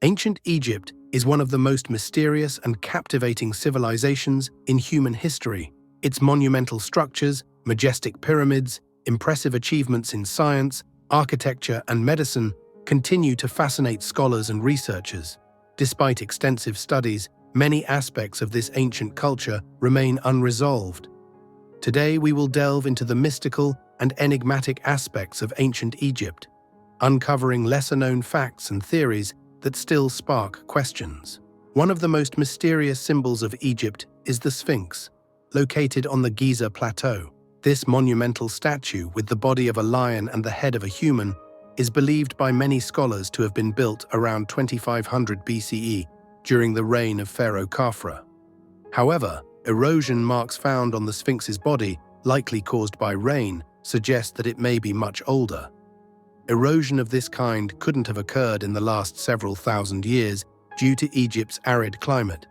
Ancient Egypt is one of the most mysterious and captivating civilizations in human history. Its monumental structures, majestic pyramids, impressive achievements in science, architecture, and medicine continue to fascinate scholars and researchers. Despite extensive studies, many aspects of this ancient culture remain unresolved. Today, we will delve into the mystical and enigmatic aspects of ancient Egypt, uncovering lesser-known facts and theories that still spark questions. One of the most mysterious symbols of Egypt is the Sphinx, located on the Giza Plateau. This monumental statue, with the body of a lion and the head of a human, is believed by many scholars to have been built around 2500 BCE during the reign of Pharaoh Khafra. However, erosion marks found on the Sphinx's body, likely caused by rain, suggest that it may be much older. Erosion of this kind couldn't have occurred in the last several thousand years due to Egypt's arid climate.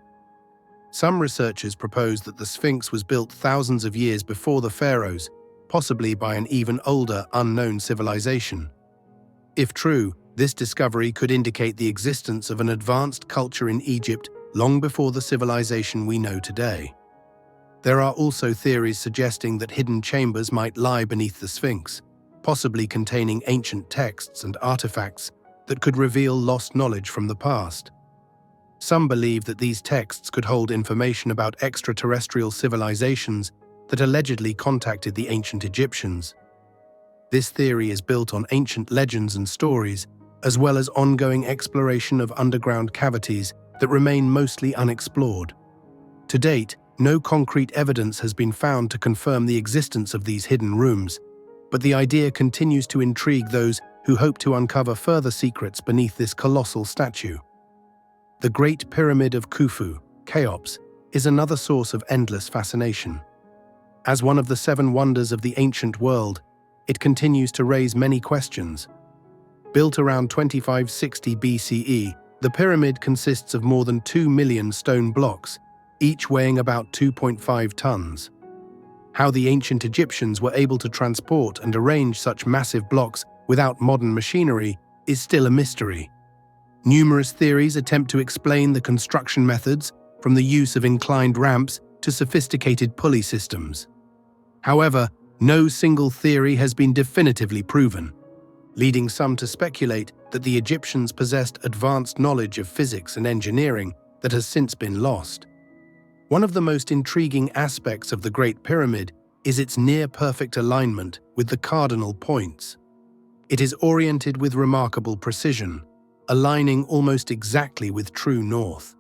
Some researchers propose that the Sphinx was built thousands of years before the pharaohs, possibly by an even older, unknown civilization. If true, this discovery could indicate the existence of an advanced culture in Egypt long before the civilization we know today. There are also theories suggesting that hidden chambers might lie beneath the Sphinx, possibly containing ancient texts and artifacts that could reveal lost knowledge from the past. Some believe that these texts could hold information about extraterrestrial civilizations that allegedly contacted the ancient Egyptians. This theory is built on ancient legends and stories, as well as ongoing exploration of underground cavities that remain mostly unexplored. To date, no concrete evidence has been found to confirm the existence of these hidden rooms, but the idea continues to intrigue those who hope to uncover further secrets beneath this colossal statue. The Great Pyramid of Khufu, Cheops, is another source of endless fascination. As one of the 7 wonders of the ancient world, it continues to raise many questions. Built around 2560 BCE, the pyramid consists of more than 2 million stone blocks, each weighing about 2.5 tons. How the ancient Egyptians were able to transport and arrange such massive blocks without modern machinery is still a mystery. Numerous theories attempt to explain the construction methods, from the use of inclined ramps to sophisticated pulley systems. However, no single theory has been definitively proven, leading some to speculate that the Egyptians possessed advanced knowledge of physics and engineering that has since been lost. One of the most intriguing aspects of the Great Pyramid is its near-perfect alignment with the cardinal points. It is oriented with remarkable precision, aligning almost exactly with true north.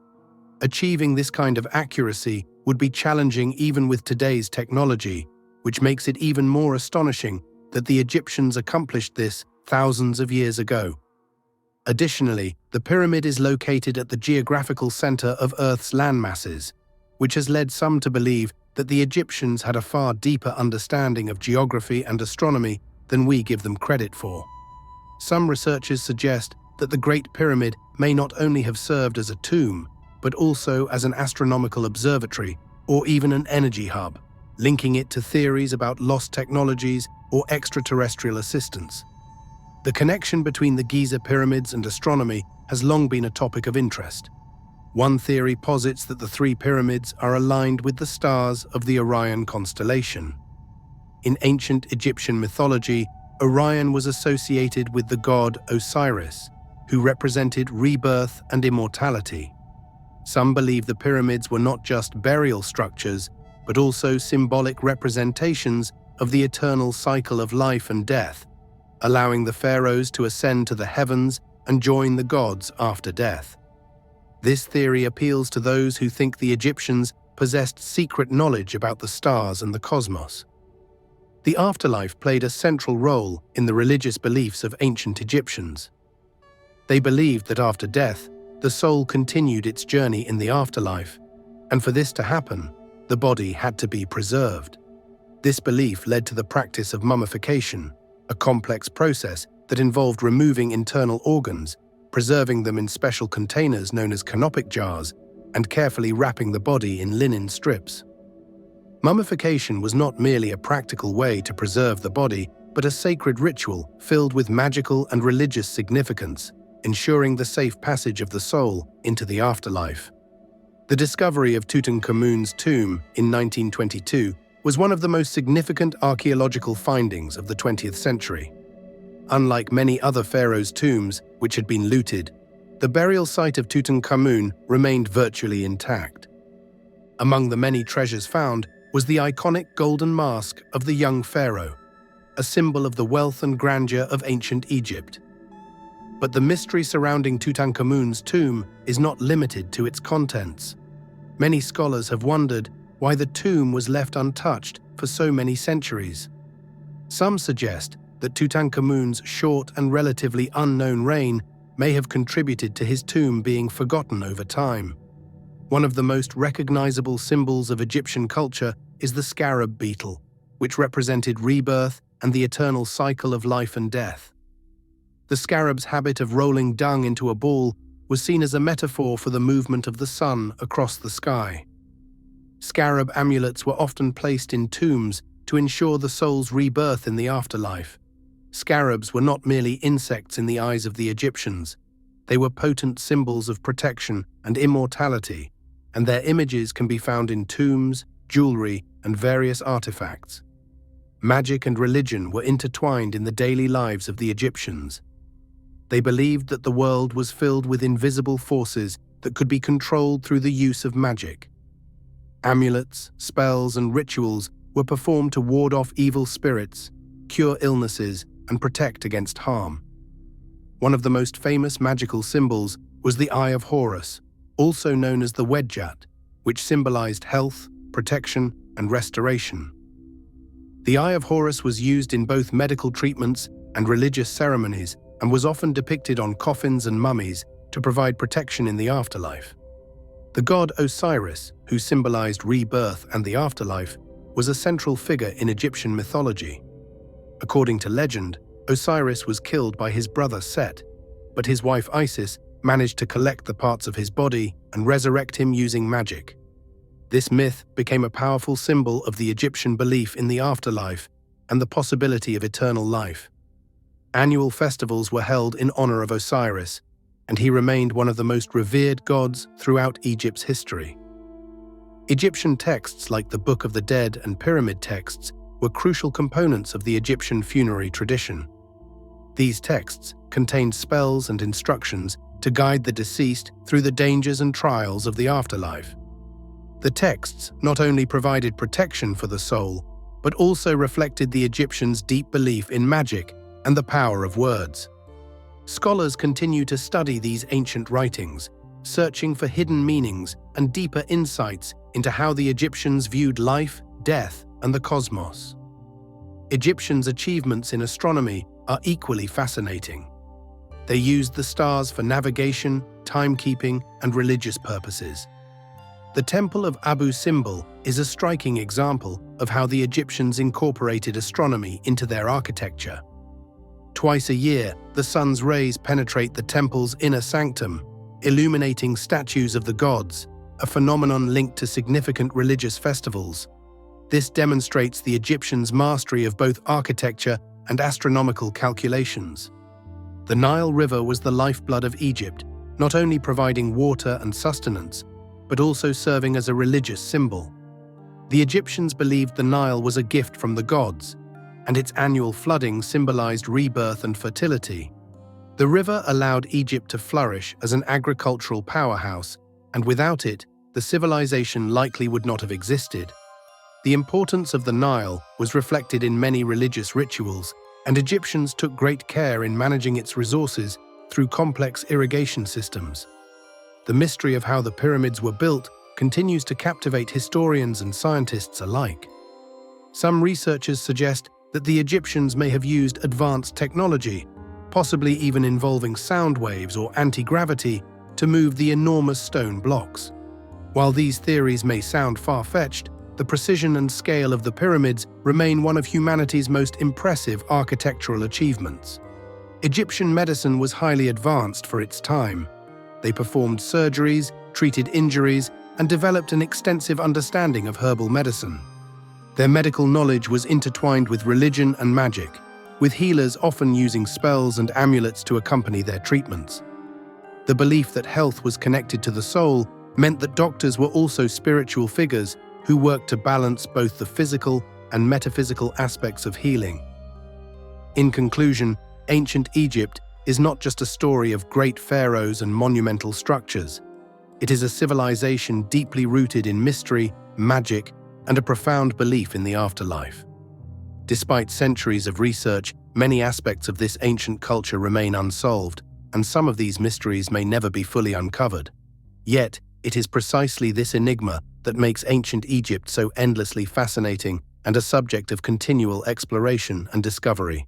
Achieving this kind of accuracy would be challenging even with today's technology, which makes it even more astonishing that the Egyptians accomplished this thousands of years ago. Additionally, the pyramid is located at the geographical center of Earth's landmasses, which has led some to believe that the Egyptians had a far deeper understanding of geography and astronomy than we give them credit for. Some researchers suggest that the Great Pyramid may not only have served as a tomb, but also as an astronomical observatory or even an energy hub, linking it to theories about lost technologies or extraterrestrial assistance. The connection between the Giza pyramids and astronomy has long been a topic of interest. One theory posits that the 3 pyramids are aligned with the stars of the Orion constellation. In ancient Egyptian mythology, Orion was associated with the god Osiris, who represented rebirth and immortality. Some believe the pyramids were not just burial structures, but also symbolic representations of the eternal cycle of life and death, allowing the pharaohs to ascend to the heavens and join the gods after death. This theory appeals to those who think the Egyptians possessed secret knowledge about the stars and the cosmos. The afterlife played a central role in the religious beliefs of ancient Egyptians. They believed that after death, the soul continued its journey in the afterlife, and for this to happen, the body had to be preserved. This belief led to the practice of mummification, a complex process that involved removing internal organs, preserving them in special containers known as canopic jars, and carefully wrapping the body in linen strips. Mummification was not merely a practical way to preserve the body, but a sacred ritual filled with magical and religious significance, ensuring the safe passage of the soul into the afterlife. The discovery of Tutankhamun's tomb in 1922 was one of the most significant archaeological findings of the 20th century. Unlike many other pharaohs' tombs, which had been looted, the burial site of Tutankhamun remained virtually intact. Among the many treasures found was the iconic golden mask of the young pharaoh, a symbol of the wealth and grandeur of ancient Egypt. But the mystery surrounding Tutankhamun's tomb is not limited to its contents. Many scholars have wondered why the tomb was left untouched for so many centuries. Some suggest that Tutankhamun's short and relatively unknown reign may have contributed to his tomb being forgotten over time. One of the most recognizable symbols of Egyptian culture is the scarab beetle, which represented rebirth and the eternal cycle of life and death. The scarab's habit of rolling dung into a ball was seen as a metaphor for the movement of the sun across the sky. Scarab amulets were often placed in tombs to ensure the soul's rebirth in the afterlife. Scarabs were not merely insects in the eyes of the Egyptians. They were potent symbols of protection and immortality, and their images can be found in tombs, jewelry, and various artifacts. Magic and religion were intertwined in the daily lives of the Egyptians. They believed that the world was filled with invisible forces that could be controlled through the use of magic. Amulets, spells, and rituals were performed to ward off evil spirits, cure illnesses, and protect against harm. One of the most famous magical symbols was the Eye of Horus, also known as the Wedjat, which symbolized health, protection, and restoration. The Eye of Horus was used in both medical treatments and religious ceremonies and was often depicted on coffins and mummies to provide protection in the afterlife. The god Osiris, who symbolized rebirth and the afterlife, was a central figure in Egyptian mythology. According to legend, Osiris was killed by his brother Set, but his wife Isis managed to collect the parts of his body and resurrect him using magic. This myth became a powerful symbol of the Egyptian belief in the afterlife and the possibility of eternal life. Annual festivals were held in honor of Osiris, and he remained one of the most revered gods throughout Egypt's history. Egyptian texts like the Book of the Dead and pyramid texts were crucial components of the Egyptian funerary tradition. These texts contained spells and instructions to guide the deceased through the dangers and trials of the afterlife. The texts not only provided protection for the soul, but also reflected the Egyptians' deep belief in magic and the power of words. Scholars continue to study these ancient writings, searching for hidden meanings and deeper insights into how the Egyptians viewed life, death, and the cosmos. Egyptians' achievements in astronomy are equally fascinating. They used the stars for navigation, timekeeping, and religious purposes. The Temple of Abu Simbel is a striking example of how the Egyptians incorporated astronomy into their architecture. Twice a year, the sun's rays penetrate the temple's inner sanctum, illuminating statues of the gods, a phenomenon linked to significant religious festivals. This demonstrates the Egyptians' mastery of both architecture and astronomical calculations. The Nile River was the lifeblood of Egypt, not only providing water and sustenance, but also serving as a religious symbol. The Egyptians believed the Nile was a gift from the gods, and its annual flooding symbolized rebirth and fertility. The river allowed Egypt to flourish as an agricultural powerhouse, and without it, the civilization likely would not have existed. The importance of the Nile was reflected in many religious rituals, and Egyptians took great care in managing its resources through complex irrigation systems. The mystery of how the pyramids were built continues to captivate historians and scientists alike. Some researchers suggest that the Egyptians may have used advanced technology, possibly even involving sound waves or anti-gravity, to move the enormous stone blocks. While these theories may sound far-fetched, the precision and scale of the pyramids remain one of humanity's most impressive architectural achievements. Egyptian medicine was highly advanced for its time. They performed surgeries, treated injuries, and developed an extensive understanding of herbal medicine. Their medical knowledge was intertwined with religion and magic, with healers often using spells and amulets to accompany their treatments. The belief that health was connected to the soul meant that doctors were also spiritual figures who worked to balance both the physical and metaphysical aspects of healing. In conclusion, ancient Egypt is not just a story of great pharaohs and monumental structures. It is a civilization deeply rooted in mystery, magic, and a profound belief in the afterlife. Despite centuries of research, many aspects of this ancient culture remain unsolved, and some of these mysteries may never be fully uncovered. Yet, it is precisely this enigma that makes ancient Egypt so endlessly fascinating and a subject of continual exploration and discovery.